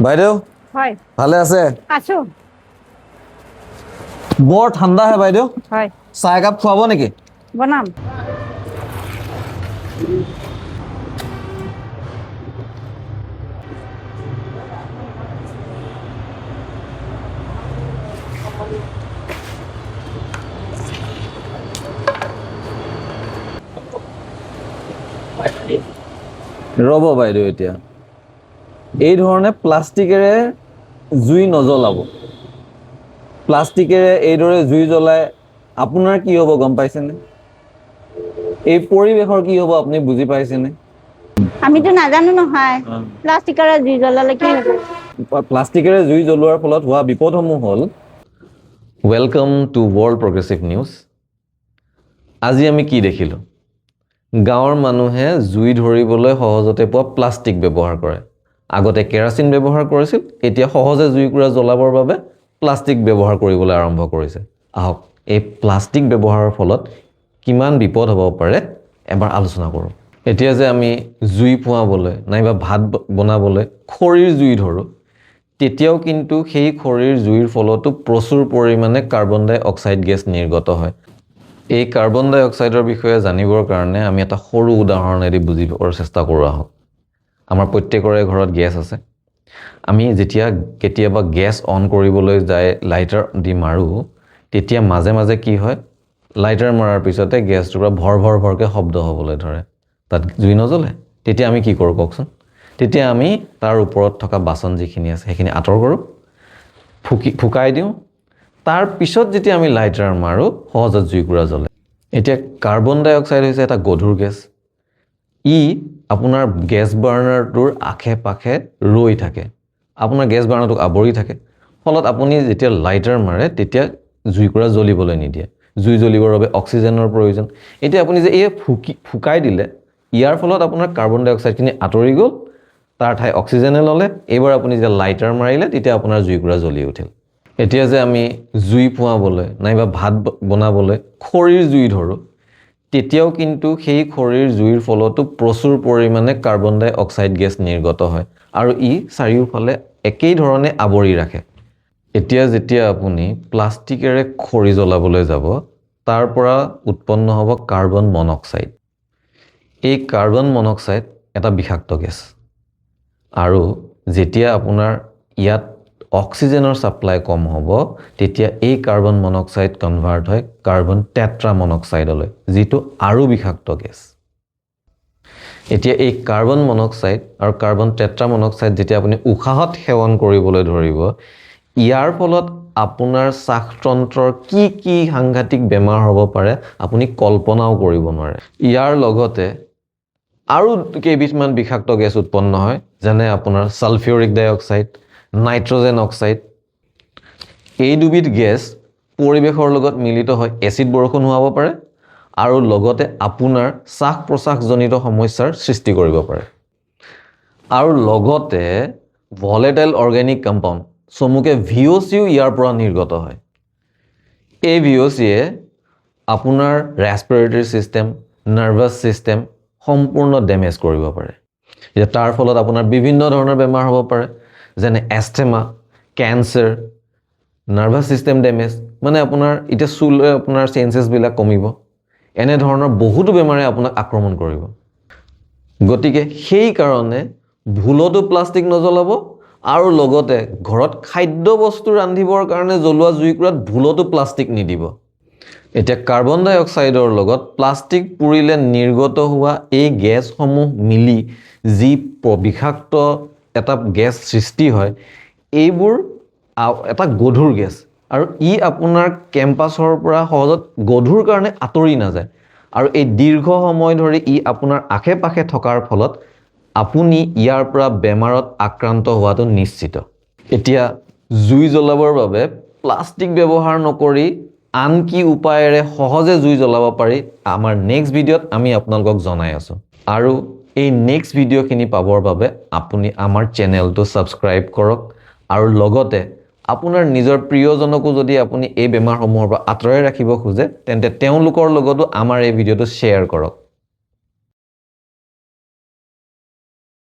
বাইদেউ হয় ভালে আছে? আছো বৰ ঠাণ্ডা হে বাইদেউ, হয় চাহ একাপ খুৱাব নেকি? বনাম ৰ'ব বাইদেউ, এতিয়া এই ধৰণে প্লাষ্টিকেৰে জুই নজ্বলাব। প্লাষ্টিকেৰে এইদৰে জুই জ্বলাই আপোনাৰ কি হ'ব গম পাইছেনে? এই পৰিৱেশৰ কি হ'ব আপুনি বুজি পাইছেনে? আমিতো নাজানো নহয় প্লাষ্টিকেৰে জুই জ্বলালে কি হ'ব প্লাষ্টিকেৰে জুই জ্বলোৱাৰ ফলত হোৱা বিপদসমূহ হ'ল। Welcome to world progressive news. আজি আমি কি দেখিলোঁ? গাঁৱৰ মানুহে জুই ধৰিবলৈ সহজতে পোৱা প্লাষ্টিক ব্যৱহাৰ কৰে। আগতে কেৰাচিন ব্যৱহাৰ কৰিছিল, এতিয়া সহজে জুইকুৰা জ্বলাবৰ বাবে প্লাষ্টিক ব্যৱহাৰ কৰিবলৈ আৰম্ভ কৰিছে। আহক এই প্লাষ্টিক ব্যৱহাৰৰ ফলত কিমান বিপদ হ'ব পাৰে এবাৰ আলোচনা কৰোঁ। এতিয়া যে আমি জুই ফুৱাবলৈ নাইবা ভাত বনাবলৈ খৰিৰ জুই ধৰোঁ, তেতিয়াও কিন্তু সেই খৰিৰ জুইৰ ফলতো প্ৰচুৰ পৰিমাণে কাৰ্বন ডাই অক্সাইড গেছ নিৰ্গত হয়। এই কাৰ্বন ডাই অক্সাইডৰ বিষয়ে জানিবৰ কাৰণে আমি এটা সৰু উদাহৰণেদি বুজিবৰ চেষ্টা কৰোঁ আহক। আমাৰ প্ৰত্যেকৰে ঘৰত গেছ আছে। আমি যেতিয়া কেতিয়াবা গেছ অন কৰিবলৈ যায় লাইটাৰ দি মাৰোঁ, তেতিয়া মাজে মাজে কি হয়, লাইটাৰ মৰাৰ পিছতে গেছটোৰ পৰা ভৰ ভৰ ভৰকৈ শব্দ হ'বলৈ ধৰে, তাত জুই নজ্বলে। তেতিয়া আমি কি কৰোঁ কওকচোন? তেতিয়া আমি তাৰ ওপৰত থকা বাচন যিখিনি আছে সেইখিনি আঁতৰ কৰোঁ, ফুকাই দিওঁ। তাৰ পিছত যেতিয়া আমি লাইটাৰ মাৰোঁ সহজত জুইকুৰা জ্বলে। এতিয়া কাৰ্বন ডাই অক্সাইড হৈছে এটা গধুৰ গেছ। ই আপোনাৰ গেছ বাৰ্ণাৰটোৰ আশে পাশে ৰৈ থাকে, আপোনাৰ গেছ বাৰ্ণাৰটোক আৱৰি থাকে। ফলত আপুনি যেতিয়া লাইটাৰ মাৰে তেতিয়া জুইকুৰা জ্বলিবলৈ নিদিয়ে। জুই জ্বলিবৰ বাবে অক্সিজেনৰ প্ৰয়োজন। এতিয়া আপুনি যে এই ফুকাই দিলে, ইয়াৰ ফলত আপোনাৰ কাৰ্বন ডাই অক্সাইডখিনি আঁতৰি গ'ল, তাৰ ঠাই অক্সিজেনে ল'লে। এইবাৰ আপুনি যেতিয়া লাইটাৰ মাৰিলে তেতিয়া আপোনাৰ জুইকুৰা জ্বলি উঠিল। এতিয়া যে আমি জুই ফুৱাবলৈ নাইবা ভাত বনাবলৈ খৰিৰ জুই ধৰোঁ, তেতিয়াও কিন্তু সেই খৰিৰ জুইৰ ফলতো প্ৰচুৰ পৰিমাণে কাৰ্বন ডাই অক্সাইড গেছ নিৰ্গত হয় আৰু ই চাৰিওফালে একেই ধৰণে আৱৰি ৰাখে। এতিয়া যেতিয়া আপুনি প্লাষ্টিকেৰে খৰি জ্বলাবলৈ যাব, তাৰ পৰা উৎপন্ন হ'ব কাৰ্বন মনক্সাইড। এই কাৰ্বন মনক্সাইড এটা বিষাক্ত গেছ আৰু যেতিয়া আপোনাৰ ইয়াত অক্সিজেনৰ ছাপ্লাই কম হ'ব, তেতিয়া এই কাৰ্বন মনক্সাইড কনভাৰ্ট হয় কাৰ্বন টেট্ৰা মনক্সাইডলৈ, যিটো আৰু বিষাক্ত গেছ। এতিয়া এই কাৰ্বন মনক্সাইড আৰু কাৰ্বন টেট্ৰা মনক্সাইড যেতিয়া আপুনি উশাহত সেৱন কৰিবলৈ ধৰিব, ইয়াৰ ফলত আপোনাৰ শ্বাসতন্ত্ৰৰ কি কি সাংঘাতিক বেমাৰ হ'ব পাৰে আপুনি কল্পনাও কৰিব নোৱাৰে। ইয়াৰ লগতে আৰু কেইবিধমান বিষাক্ত গেছ উৎপন্ন হয়, যেনে আপোনাৰ ছালফিউৰিক ডাই অক্সাইড, নাইট্ৰজেন অক্সাইড। এই দুবিধ গেছ পৰিৱেশৰ লগত মিলিত হৈ এচিড বৰষুণ হোৱাব পাৰে আৰু লগতে আপোনাৰ শ্বাস প্ৰশ্বাসজনিত সমস্যাৰ সৃষ্টি কৰিব পাৰে। আৰু লগতে ভলেটাইল অৰ্গেনিক কম্পাউণ্ড চমুকে VOCও ইয়াৰ পৰা নিৰ্গত হয়। এই VOCয়ে আপোনাৰ ৰেছপিৰেটৰী ছিষ্টেম, নাৰ্ভাছ ছিষ্টেম সম্পূৰ্ণ ডেমেজ কৰিব পাৰে। এতিয়া তাৰ ফলত আপোনাৰ বিভিন্ন ধৰণৰ বেমাৰ হ'ব পাৰে, যেনে এষ্টেমা, কেঞ্চাৰ, নাৰ্ভাছ ছিষ্টেম ডেমেজ, মানে আপোনাৰ এতিয়া চুলে আপোনাৰ চেঞ্চেছবিলাক কমিব। এনেধৰণৰ বহুতো বেমাৰে আপোনাক আক্ৰমণ কৰিব। গতিকে সেইকাৰণে ভুলতো প্লাষ্টিক নজ্বলাব আৰু লগতে ঘৰত খাদ্য বস্তু ৰান্ধিবৰ কাৰণে জ্বলোৱা জুইকুৰাত ভুলতো প্লাষ্টিক নিদিব। এতিয়া কাৰ্বন ডাই অক্সাইডৰ লগত প্লাষ্টিক পুৰিলে নিৰ্গত হোৱা এই গেছসমূহ মিলি যি বিষাক্ত এটা গেছ সৃষ্টি হয়, এইবোৰ এটা গধুৰ গেছ আৰু ই আপোনাৰ কেম্পাছৰ পৰা সহজত গধুৰ কাৰণে আঁতৰি নাযায় আৰু এই দীৰ্ঘ সময় ধৰি ই আপোনাৰ আশে পাশে থকাৰ ফলত আপুনি ইয়াৰ পৰা বেমাৰত আক্ৰান্ত হোৱাটো নিশ্চিত। এতিয়া জুই জ্বলাবৰ বাবে প্লাষ্টিক ব্যৱহাৰ নকৰি আন কি উপায়েৰে সহজে জুই জ্বলাব পাৰি, আমাৰ নেক্সট ভিডিঅ'ত আমি আপোনালোকক জনাই আছোঁ। আৰু এই নেক্সট ভিডিঅ'খিনি পাবৰ বাবে আপুনি আমাৰ চেনেলটো ছাবস্ক্ৰাইব কৰক আৰু লগতে আপোনাৰ নিজৰ প্ৰিয়জনকো যদি আপুনি এই বেমাৰসমূহৰ পৰা আঁতৰাই ৰাখিব খোজে, তেন্তে তেওঁলোকৰ লগতো আমাৰ এই ভিডিঅ'টো শ্বেয়াৰ কৰক।